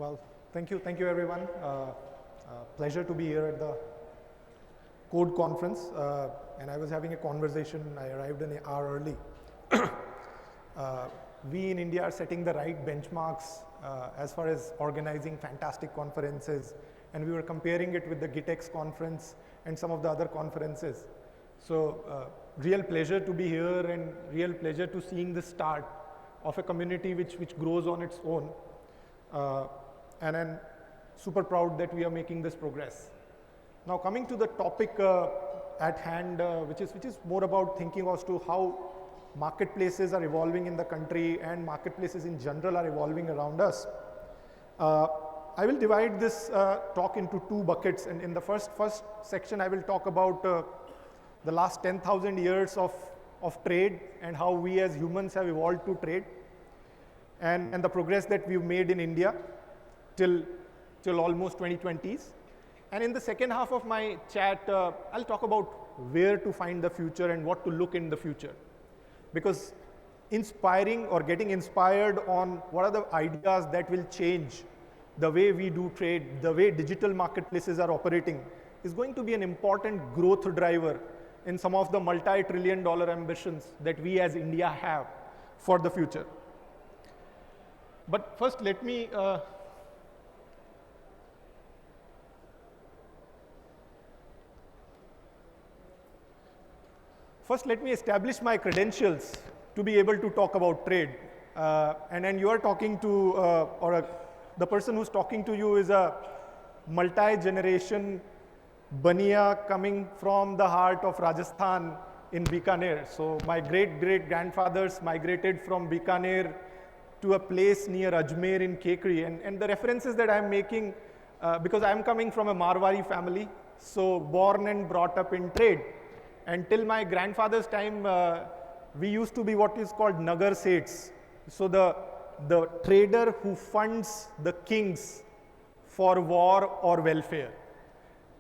Well, thank you everyone. Pleasure to be here at the Code Conference. And I was having a conversation, I arrived an hour early. We in India are setting the right benchmarks as far as organizing fantastic conferences. And we were comparing it with the GitX conference and some of the other conferences. So real pleasure to be here and real pleasure to seeing the start of a community which grows on its own. And I'm super proud that we are making this progress. Now coming to the topic at hand, which is more about thinking as to how marketplaces are evolving in the country and marketplaces in general are evolving around us. I will divide this talk into two buckets, and in the first section I will talk about the last 10,000 years of trade and how we as humans have evolved to trade, and the progress that we've made in India till almost 2020s. And in the second half of my chat, I'll talk about where to find the future and what to look in the future. Because inspiring or getting inspired on what are the ideas that will change the way we do trade, the way digital marketplaces are operating, is going to be an important growth driver in some of the multi-trillion-dollar ambitions that we as India have for the future. But first, let me establish my credentials to be able to talk about trade. And then you are talking to, the person who's talking to you is a multi-generation Baniya coming from the heart of Rajasthan in Bikaner. So my great-great-grandfathers migrated from Bikaner to a place near Ajmer in Kekri. And the references that I'm making, because I'm coming from a Marwari family, so born and brought up in trade. Until my grandfather's time, we used to be what is called Nagar Seths. So the trader who funds the kings for war or welfare.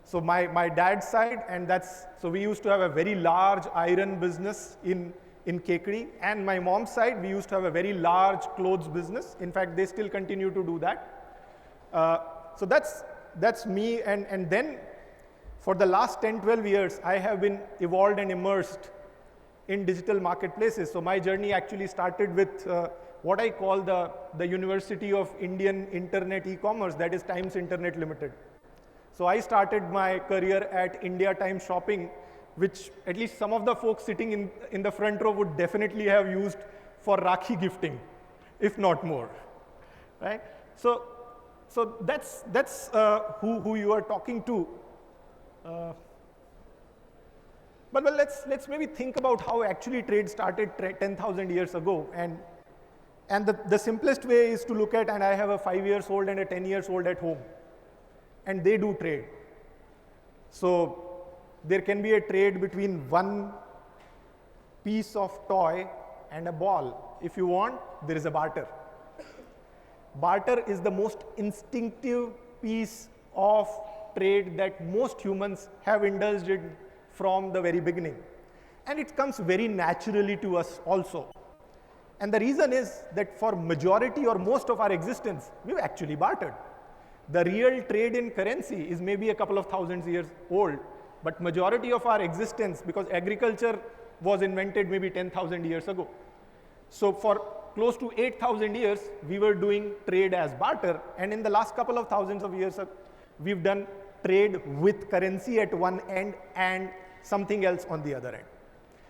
So my dad's side, and so we used to have a very large iron business in Kekri. And my mom's side, we used to have a very large clothes business. In fact, they still continue to do that. So that's me, and then for the last 10, 12 years, I have been evolved and immersed in digital marketplaces. So my journey actually started with what I call the University of Indian Internet E-commerce, that is Times Internet Limited. So I started my career at India Times Shopping, which at least some of the folks sitting in the front row would definitely have used for Rakhi gifting, if not more, right? So that's who you are talking to. But well, let's maybe think about how actually trade started 10,000 years ago. And the simplest way is to look at, and I have a 5-year-old and a 10-year-old at home, and they do trade. So there can be a trade between one piece of toy and a ball. If you want, there is a barter. Barter is the most instinctive piece of trade that most humans have indulged in from the very beginning. And it comes very naturally to us also. And the reason is that for majority or most of our existence, we've actually bartered. The real trade in currency is maybe a couple of thousands years old, but majority of our existence, because agriculture was invented maybe 10,000 years ago. So for close to 8,000 years, we were doing trade as barter, and in the last couple of thousands of years, we've done trade with currency at one end and something else on the other end.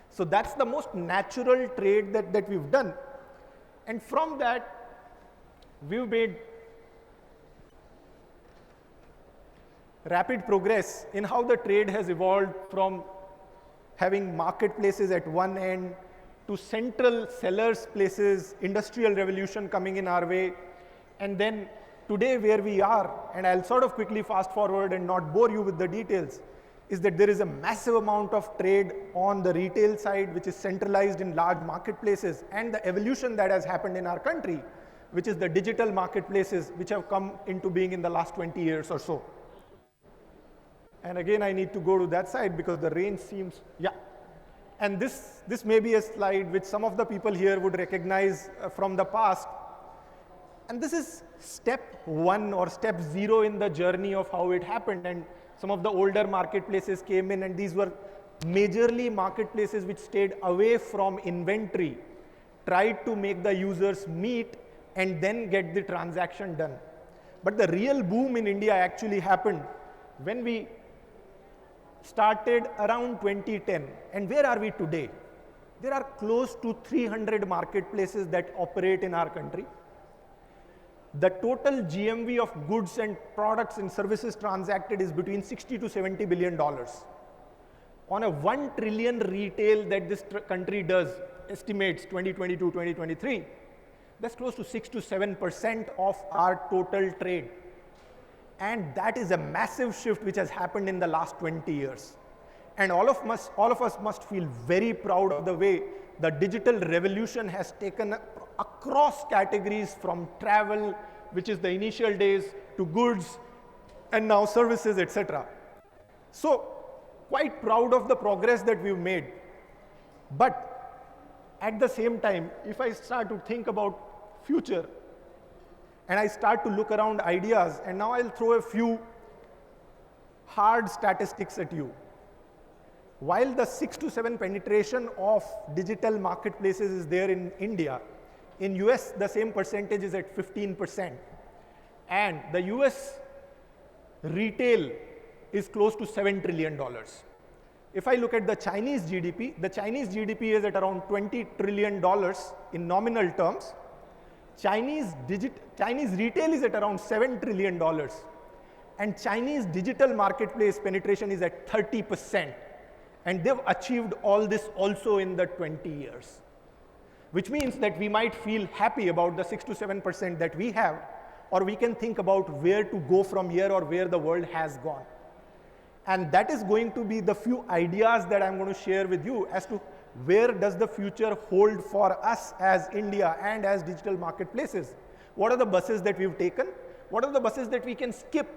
So that's the most natural trade that we've done. And from that, we've made rapid progress in how the trade has evolved from having marketplaces at one end to central sellers places, industrial revolution coming in our way, and then today where we are, and I'll sort of quickly fast forward and not bore you with the details, is that there is a massive amount of trade on the retail side, which is centralized in large marketplaces, and the evolution that has happened in our country, which is the digital marketplaces, which have come into being in the last 20 years or so. And again, I need to go to that side because the range seems, yeah. And this may be a slide which some of the people here would recognize from the past. And this is step one or step zero in the journey of how it happened. And some of the older marketplaces came in, and these were majorly marketplaces which stayed away from inventory, tried to make the users meet and then get the transaction done. But the real boom in India actually happened when we started around 2010. And where are we today? There are close to 300 marketplaces that operate in our country. The total GMV of goods and products and services transacted is between 60 to 70 billion dollars. On a 1 trillion retail that this country does, estimates 2022-2023, that's close to 6 to 7% of our total trade. And that is a massive shift which has happened in the last 20 years. And all of us must feel very proud of the way the digital revolution has taken across categories, from travel, which is the initial days, to goods, and now services, etc. So, quite proud of the progress that we've made. But at the same time, if I start to think about future, and I start to look around ideas, and now I'll throw a few hard statistics at you. While the 6 to 7 penetration of digital marketplaces is there in India, in US the same percentage is at 15%. And the US retail is close to $7 trillion. If I look at the Chinese GDP is at around $20 trillion in nominal terms. Chinese retail is at around $7 trillion. And Chinese digital marketplace penetration is at 30%. And they've achieved all this also in the 20 years. Which means that we might feel happy about the 6 to 7% that we have, or we can think about where to go from here or where the world has gone. And that is going to be the few ideas that I'm going to share with you as to where does the future hold for us as India and as digital marketplaces. What are the buses that we've taken? What are the buses that we can skip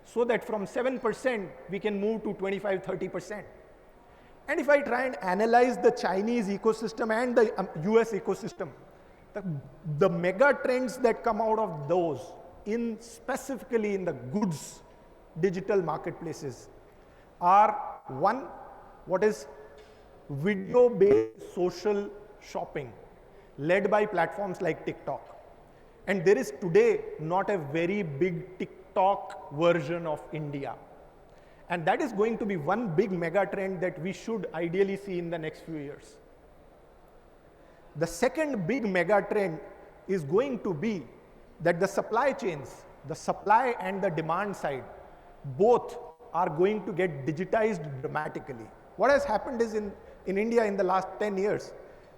so that from 7% we can move to 25, 30%? And if I try and analyze the Chinese ecosystem and the US ecosystem, the mega trends that come out of those, specifically in the goods digital marketplaces, are one, what is video-based social shopping, led by platforms like TikTok. And there is today not a very big TikTok version of India. And that is going to be one big mega trend that we should ideally see in the next few years. The second big mega trend is going to be that the supply chains, the supply and the demand side, both are going to get digitized dramatically. What has happened is in India in the last 10 years,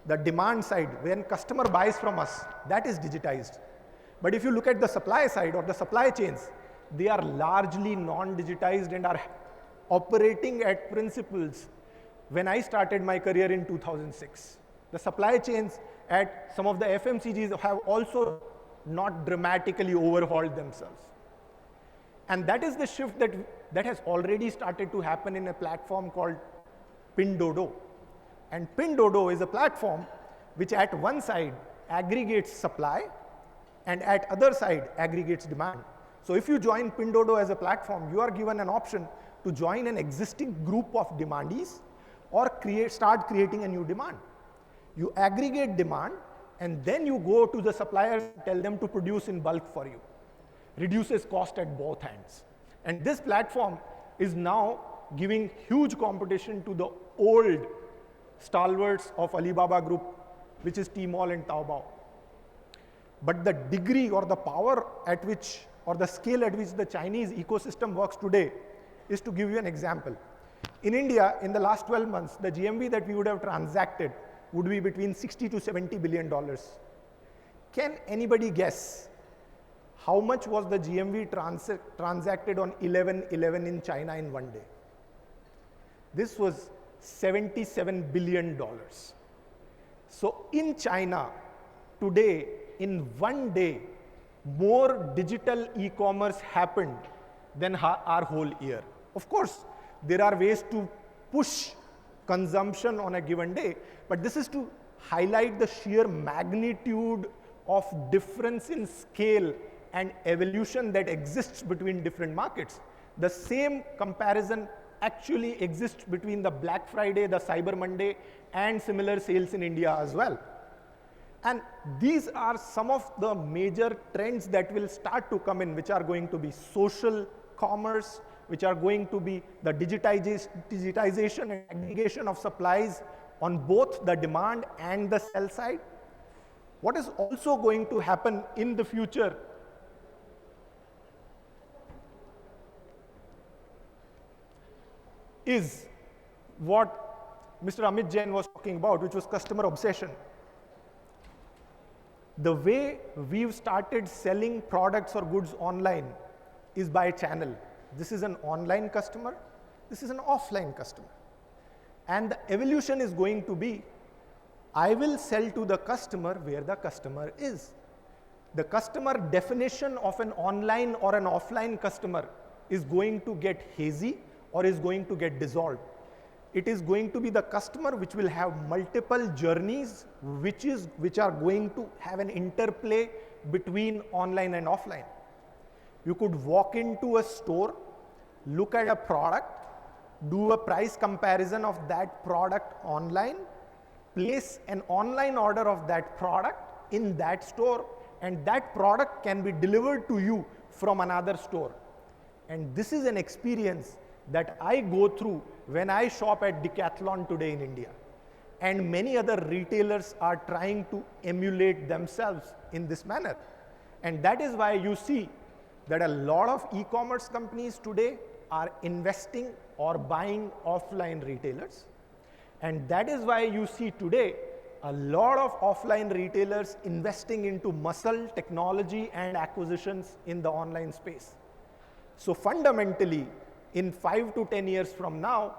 the demand side, when customer buys from us, that is digitized. But if you look at the supply side or the supply chains, they are largely non-digitized and are operating at principles when I started my career in 2006. The supply chains at some of the FMCGs have also not dramatically overhauled themselves. And that is the shift that has already started to happen in a platform called Pinduoduo. And Pinduoduo is a platform which at one side aggregates supply and at other side aggregates demand. So if you join Pinduoduo as a platform, you are given an option to join an existing group of demandees or start creating a new demand. You aggregate demand and then you go to the suppliers and tell them to produce in bulk for you. Reduces cost at both ends. And this platform is now giving huge competition to the old stalwarts of Alibaba Group, which is Tmall and Taobao. But the degree or the power at which, or the scale at which the Chinese ecosystem works today is to give you an example. In India, in the last 12 months, the GMV that we would have transacted would be between 60 to 70 billion dollars. Can anybody guess how much was the GMV transacted on 11/11 in China in one day? This was $77 billion. So in China, today, in one day, more digital e-commerce happened than our whole year. Of course, there are ways to push consumption on a given day, but this is to highlight the sheer magnitude of difference in scale and evolution that exists between different markets. The same comparison actually exists between the Black Friday, the Cyber Monday, and similar sales in India as well. And these are some of the major trends that will start to come in, which are going to be social commerce, which are going to be the digitization and aggregation of supplies on both the demand and the sell side. What is also going to happen in the future is what Mr. Amit Jain was talking about, which was customer obsession. The way we've started selling products or goods online is by channel. This is an online customer, this is an offline customer. And the evolution is going to be, I will sell to the customer where the customer is. The customer definition of an online or an offline customer is going to get hazy or is going to get dissolved. It is going to be the customer which will have multiple journeys, which are going to have an interplay between online and offline. You could walk into a store, look at a product, do a price comparison of that product online, place an online order of that product in that store, and that product can be delivered to you from another store. And this is an experience that I go through when I shop at Decathlon today in India. And many other retailers are trying to emulate themselves in this manner. And that is why you see that a lot of e-commerce companies today are investing or buying offline retailers. And that is why you see today a lot of offline retailers investing into muscle, technology, and acquisitions in the online space. So fundamentally, in 5 to 10 years from now,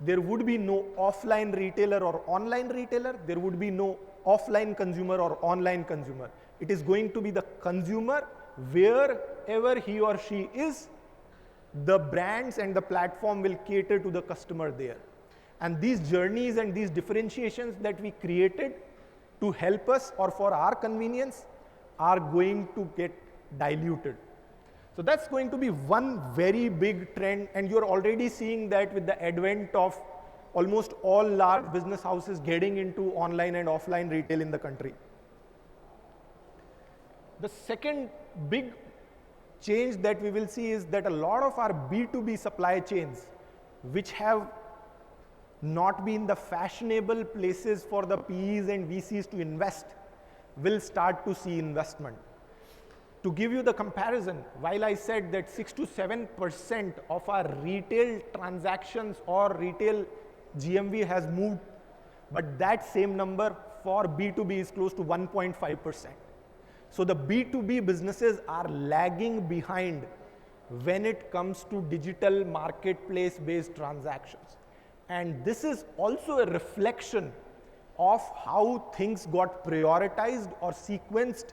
there would be no offline retailer or online retailer. There would be no offline consumer or online consumer. It is going to be the consumer wherever he or she is. The brands and the platform will cater to the customer there. And these journeys and these differentiations that we created to help us or for our convenience are going to get diluted. So that's going to be one very big trend, and you're already seeing that with the advent of almost all large business houses getting into online and offline retail in the country. The second big change that we will see is that a lot of our B2B supply chains, which have not been the fashionable places for the PEs and VCs to invest, will start to see investment. To give you the comparison, while I said that 6 to 7% of our retail transactions or retail GMV has moved, but that same number for B2B is close to 1.5%. So the B2B businesses are lagging behind when it comes to digital marketplace-based transactions. And this is also a reflection of how things got prioritized or sequenced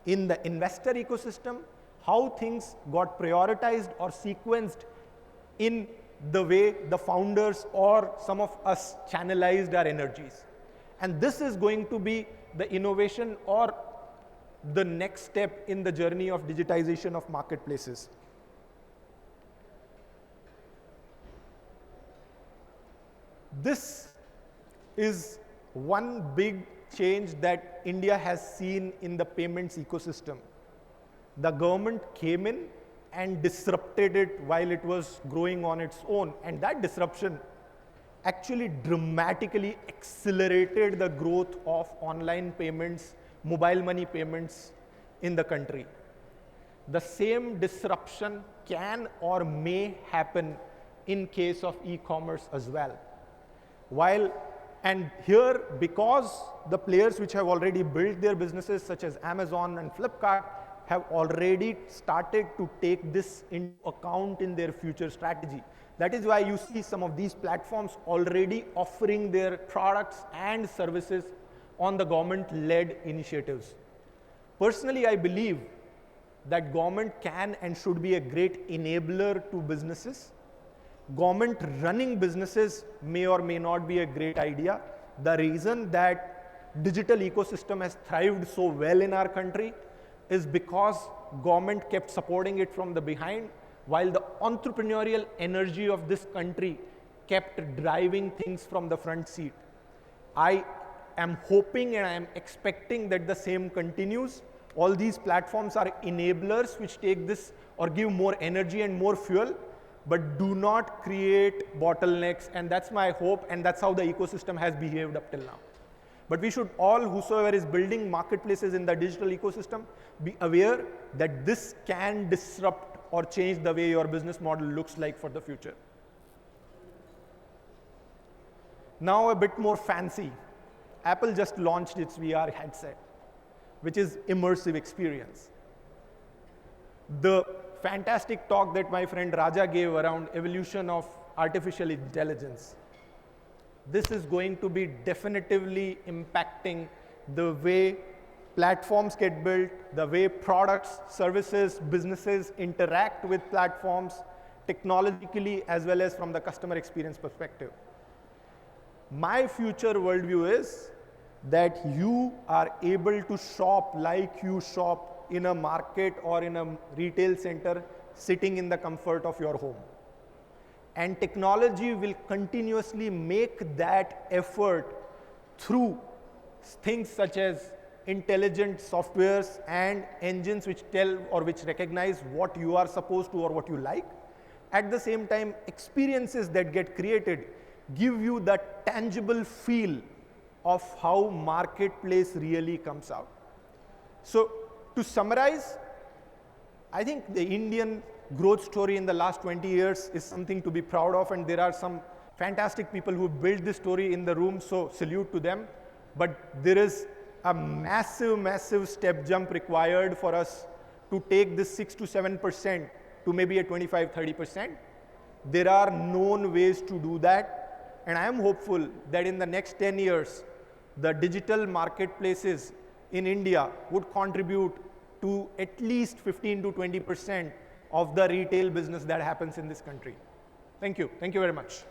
in the investor ecosystem, how things got prioritized or sequenced in the way the founders or some of us channelized our energies. And this is going to be the innovation or the next step in the journey of digitization of marketplaces. This is one big change that India has seen in the payments ecosystem. The government came in and disrupted it while it was growing on its own, and that disruption actually dramatically accelerated the growth of online payments, mobile money payments in the country. The same disruption can or may happen in case of e-commerce as well. And here, because the players which have already built their businesses, such as Amazon and Flipkart, have already started to take this into account in their future strategy. That is why you see some of these platforms already offering their products and services on the government-led initiatives. Personally, I believe that government can and should be a great enabler to businesses. Government running businesses may or may not be a great idea. The reason that digital ecosystem has thrived so well in our country is because government kept supporting it from the behind, while the entrepreneurial energy of this country kept driving things from the front seat. I am hoping and I am expecting that the same continues. All these platforms are enablers which take this or give more energy and more fuel, but do not create bottlenecks, and that's my hope, and that's how the ecosystem has behaved up till now. But we should all, whosoever is building marketplaces in the digital ecosystem, be aware that this can disrupt or change the way your business model looks like for the future. Now a bit more fancy. Apple just launched its VR headset, which is immersive experience. The fantastic talk that my friend Raja gave around evolution of artificial intelligence, this is going to be definitively impacting the way platforms get built, the way products, services, businesses interact with platforms, technologically as well as from the customer experience perspective. My future worldview is that you are able to shop like you shop in a market or in a retail center sitting in the comfort of your home. And technology will continuously make that effort through things such as intelligent softwares and engines which tell or which recognize what you are supposed to or what you like. At the same time, experiences that get created give you the tangible feel of how marketplace really comes out. So to summarize, I think the Indian growth story in the last 20 years is something to be proud of, and there are some fantastic people who built this story in the room, so salute to them. But there is a massive, massive step jump required for us to take this 6 to 7% to maybe a 25, 30%. There are known ways to do that. And I am hopeful that in the next 10 years, the digital marketplaces in India would contribute to at least 15 to 20% of the retail business that happens in this country. Thank you. Thank you very much.